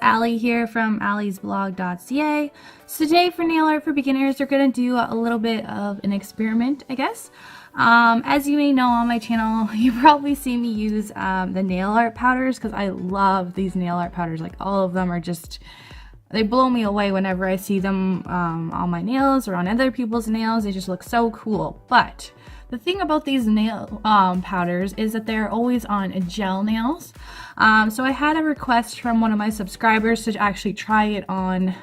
Allie here from alliesblog.ca. So today for nail art for beginners, we're going to do a little bit of an experiment, I guess. As you may know on my channel, you probably see me use the nail art powders because I love these nail art powders. Like all of them are just, they blow me away whenever I see them on my nails or on other people's nails. They just look so cool. But the thing about these nail powders is that they're always on gel nails. So I had a request from one of my subscribers to actually try it on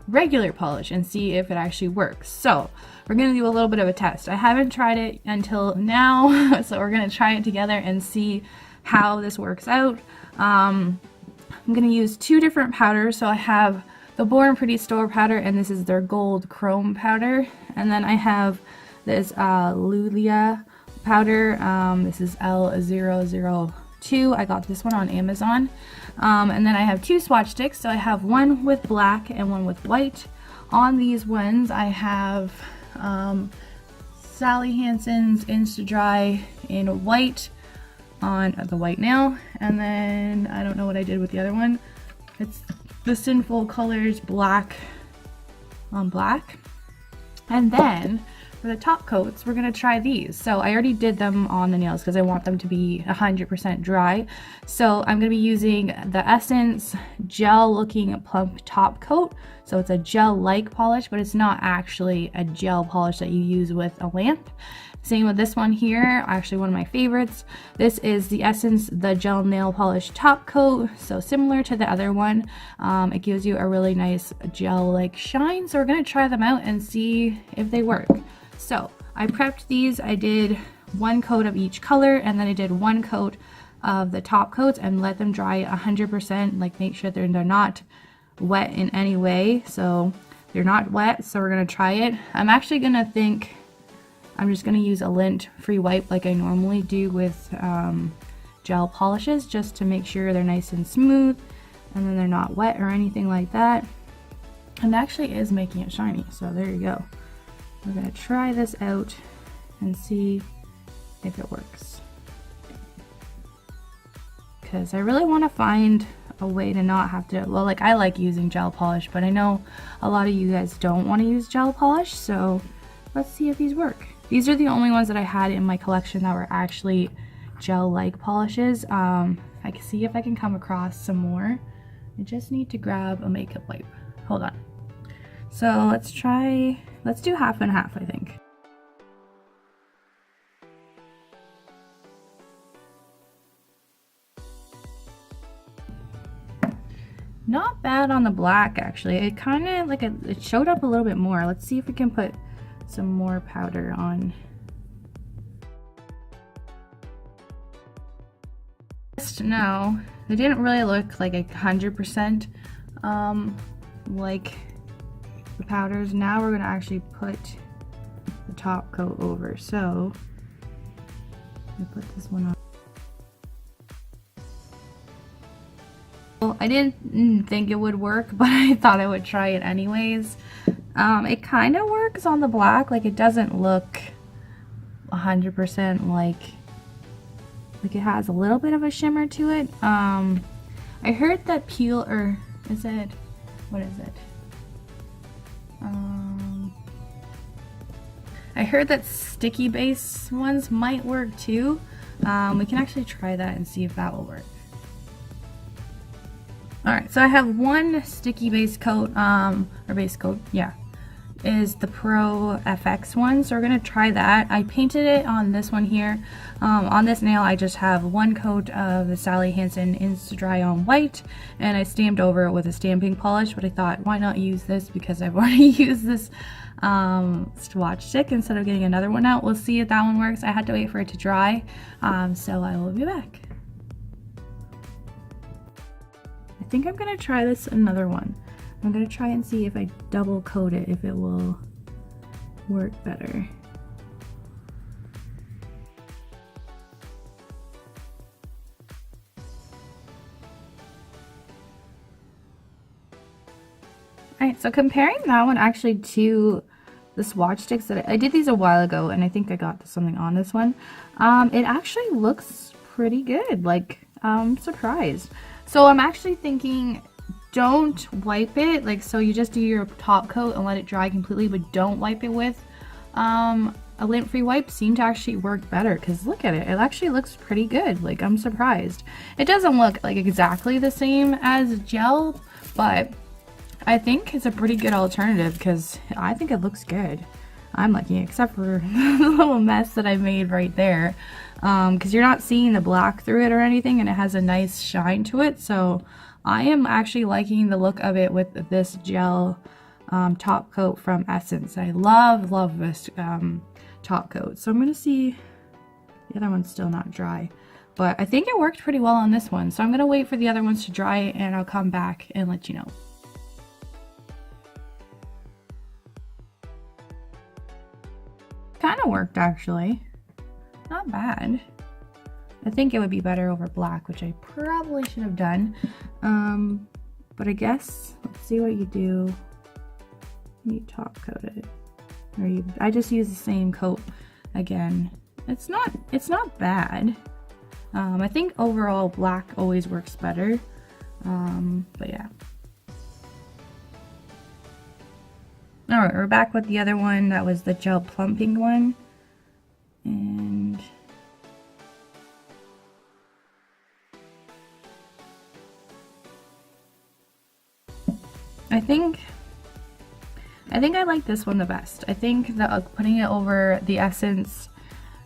regular polish and see if it actually works. So we're going to do a little bit of a test. I haven't tried it until now, so we're going to try it together and see how this works out. I'm going to use two different powders. So I have the Born Pretty Store powder, and this is their gold chrome powder. And then I have this Lulia powder. This is L002. I got this one on Amazon. And then I have two swatch sticks. So I have one with black and one with white. On these ones I have Sally Hansen's Insta Dry in white on the white nail. And then I don't know what I did with the other one. It's the Sinful Colors black on black. And then for the top coats, we're going to try these. So I already did them on the nails because I want them to be 100% dry. So I'm going to be using the Essence gel looking plump top coat. So it's a gel-like polish, but it's not actually a gel polish that you use with a lamp. Same with this one here, actually one of my favorites. This is the Essence the Gel Nail Polish Top Coat. So similar to the other one, it gives you a really nice gel-like shine. So we're going to try them out and see if they work. So I prepped these. I did one coat of each color, and then I did one coat of the top coats and let them dry 100%. Like make sure they're not wet in any way. So they're not wet. So we're going to try it. I'm actually going to think I'm just going to use a lint free wipe like I normally do with gel polishes, just to make sure they're nice and smooth and then they're not wet or anything like that. And it actually is making it shiny. So there you go. We're going to try this out and see if it works, because I really want to find a way to not have to, well, like I like using gel polish, but I know a lot of you guys don't want to use gel polish. So let's see if these work. These are the only ones that I had in my collection that were actually gel-like polishes. I can see if I can come across some more. I just need to grab a makeup wipe. Hold on. So let's do half and half, I think. Not bad on the black, actually. It kind of like it showed up a little bit more. Let's see if we can put some more powder on. No, it didn't really look like 100% like the powders. Now we're gonna actually put the top coat over. So I'm gonna put this one on. Well, I didn't think it would work, but I thought I would try it anyways. It kind of works on the black. Like it doesn't look 100% like it has a little bit of a shimmer to it. I heard that peel, or is it, what is it? I heard that sticky base ones might work too. We can actually try that and see if that will work. Alright, so I have one sticky base coat, or base coat, yeah, is the Pro FX one. So we're going to try that. I painted it on this one here. On this nail I just have one coat of the Sally Hansen Insta Dry on white, and I stamped over it with a stamping polish, but I thought why not use this because I've already used this swatch stick instead of getting another one out. We'll see if that one works. I had to wait for it to dry, so I will be back. I think I'm going to try this another one. I'm going to try and see if I double coat it, if it will work better. Alright, so comparing that one actually to the swatch sticks that I did these a while ago, and I think I got something on this one. It actually looks pretty good. Like, I'm surprised. So I'm actually thinking don't wipe it, like, so you just do your top coat and let it dry completely, but don't wipe it with a lint-free wipe. Seemed to actually work better, because look at it, it actually looks pretty good. Like, I'm surprised. It doesn't look like exactly the same as gel, but I think it's a pretty good alternative because I think it looks good. I'm liking it, except for the little mess that I made right there, because you're not seeing the black through it or anything, and it has a nice shine to it. So I am actually liking the look of it with this gel top coat from Essence. I love this top coat. So I'm gonna see, the other one's still not dry, but I think it worked pretty well on this one. So I'm gonna wait for the other ones to dry and I'll come back and let you know. Kind of worked, actually. Not bad. I think it would be better over black, which I probably should have done. But I guess, let's see what you do. You top coat it. Or I just use the same coat again. It's not bad. I think overall black always works better. But yeah. Alright, we're back with the other one. That was the gel plumping one. And I think I like this one the best. I think that putting it over the Essence,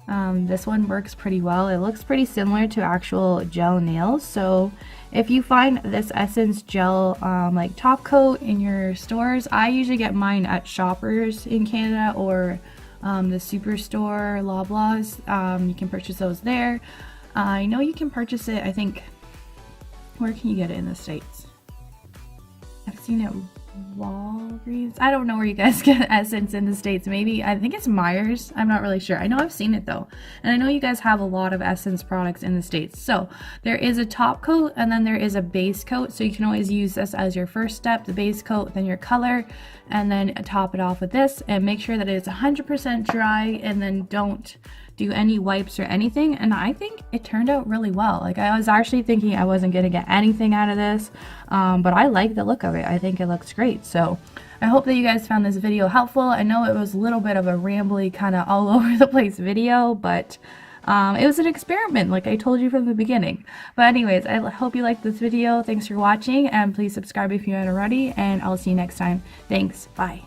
this one works pretty well. It looks pretty similar to actual gel nails. So if you find this Essence gel like top coat in your stores, I usually get mine at Shoppers in Canada or the Superstore, Loblaws. You can purchase those there. I know you can purchase it, I think, where can you get it in the States? I've seen it Walgreens. I don't know where you guys get Essence in the States. Maybe, I think it's Myers. I'm not really sure. I know I've seen it though. And I know you guys have a lot of Essence products in the States. So there is a top coat and then there is a base coat. So you can always use this as your first step, the base coat, then your color, and then top it off with this, and make sure that it is 100% dry, and then don't do any wipes or anything. And I think it turned out really well. Like, I was actually thinking I wasn't gonna get anything out of this, but I like the look of it. I think it looks great. So I hope that you guys found this video helpful. I know it was a little bit of a rambly, kind of all over the place video, but it was an experiment, like I told you from the beginning. But anyways, I hope you liked this video. Thanks for watching, and please subscribe if you haven't already, and I'll see you next time. Thanks. Bye.